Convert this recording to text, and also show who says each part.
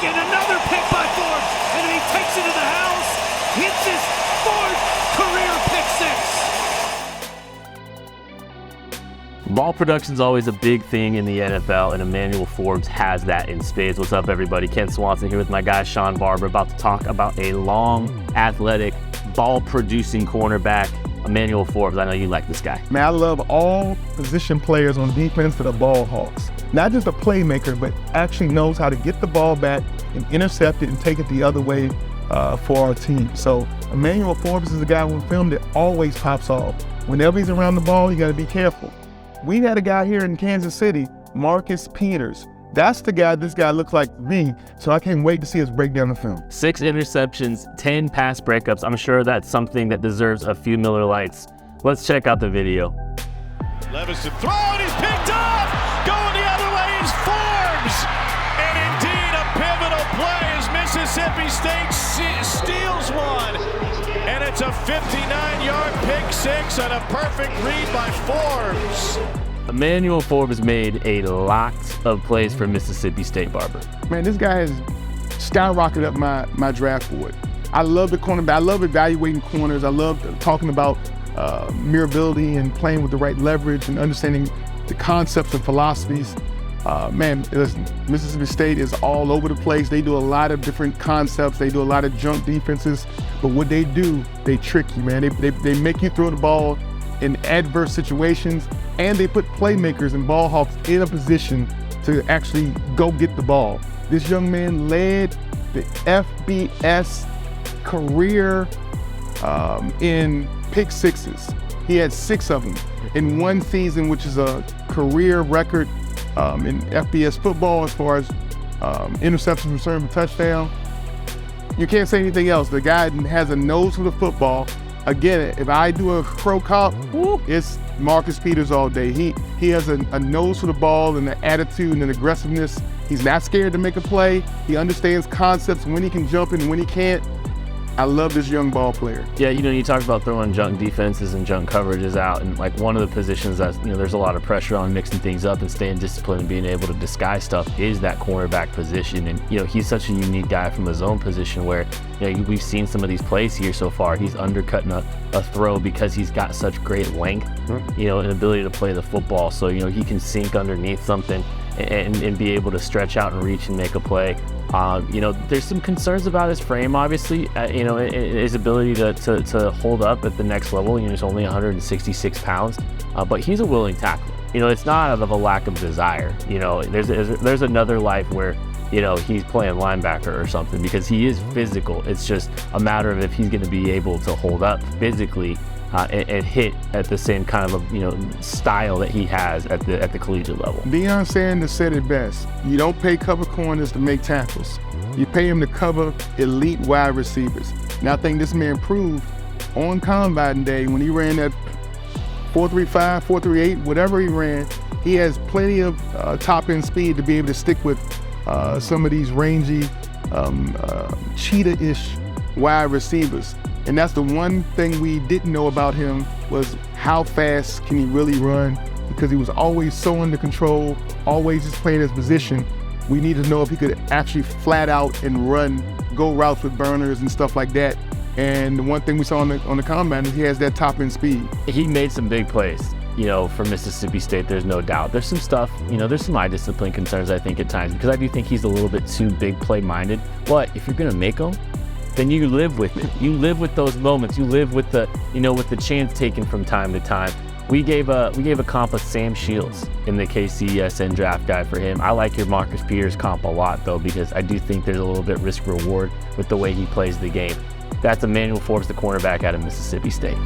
Speaker 1: and another pick by Forbes, and then he takes it to the house, hits his fourth career pick six.
Speaker 2: Ball production is always a big thing in the NFL, and Emmanuel Forbes has that in spades. What's up, everybody? Ken Swanson here with my guy Sean Barber, about to talk about a long, athletic, ball-producing cornerback, Emmanuel Forbes. I know you like this guy.
Speaker 3: Man, I love all position players on defense that are ball hawks. Not just a playmaker, but actually knows how to get the ball back and intercept it and take it the other way for our team. So Emmanuel Forbes is a guy on film that always pops off. Whenever he's around the ball, you got to be careful. We had a guy here in Kansas City, Marcus Peters. That's the guy this guy looks like to me, so I can't wait to see us break down the film.
Speaker 2: 6 interceptions, 10 pass breakups. I'm sure that's something that deserves a few Miller Lights. Let's check out the video.
Speaker 4: Levis to throw, and he's picked up! Going the other way is Forbes! And indeed, a pivotal play as Mississippi State steals one. And it's a 59-yard pick six and a perfect read by Forbes.
Speaker 2: Emmanuel Forbes made a lot of plays for Mississippi State, Barber.
Speaker 3: Man, this guy has skyrocketed up my draft board. I love the cornerback. I love evaluating corners. I love talking about mirability and playing with the right leverage and understanding the concepts and philosophies. Man, listen, Mississippi State is all over the place. They do a lot of different concepts. They do a lot of junk defenses. But what they do, they trick you, man. They make you throw the ball in adverse situations, and they put playmakers and ball hawks in a position to actually go get the ball. This young man led the FBS career in pick sixes. He had 6 of them in one season, which is a career record in FBS football as far as interceptions returned for touchdown. You can't say anything else. The guy has a nose for the football. Again, if I do a pro cop, it's Marcus Peters all day. He has a nose for the ball and the attitude and aggressiveness. He's not scared to make a play. He understands concepts, when he can jump and when he can't. I love this young ball player.
Speaker 2: Yeah, you talk about throwing junk defenses and junk coverages out, and like one of the positions that there's a lot of pressure on mixing things up and staying disciplined and being able to disguise stuff is that cornerback position. And he's such a unique guy from the zone position where we've seen some of these plays here so far. He's undercutting a throw because he's got such great length, and ability to play the football. So he can sink underneath something and be able to stretch out and reach and make a play. There's some concerns about his frame, obviously, his ability to hold up at the next level. He's only 166 pounds, but he's a willing tackler. It's not out of a lack of desire. There's another life where, he's playing linebacker or something because he is physical. It's just a matter of if he's going to be able to hold up physically and hit at the same kind of style that he has at the collegiate level.
Speaker 3: Deion Sanders said it best. You don't pay cover corners to make tackles. You pay them to cover elite wide receivers. And I think this man proved on Combine Day when he ran that 4.35, 4.38, whatever he ran, he has plenty of top-end speed to be able to stick with some of these rangy, cheetah-ish wide receivers. And that's the one thing we didn't know about him was how fast can he really run, because he was always so under control, always just playing his position. We need to know if he could actually flat out and run, go routes with burners and stuff like that. And the one thing we saw on the combine is he has that top end speed.
Speaker 2: He made some big plays, for Mississippi State, there's no doubt. There's some stuff, there's some eye discipline concerns, I think, at times, because I do think he's a little bit too big play minded. But if you're gonna make them, then you live with it. You live with those moments. You live with the, with the chance taken from time to time. We gave a comp of Sam Shields in the KCSN draft guide for him. I like your Marcus Peters comp a lot though, because I do think there's a little bit risk reward with the way he plays the game. That's Emmanuel Forbes, the cornerback out of Mississippi State.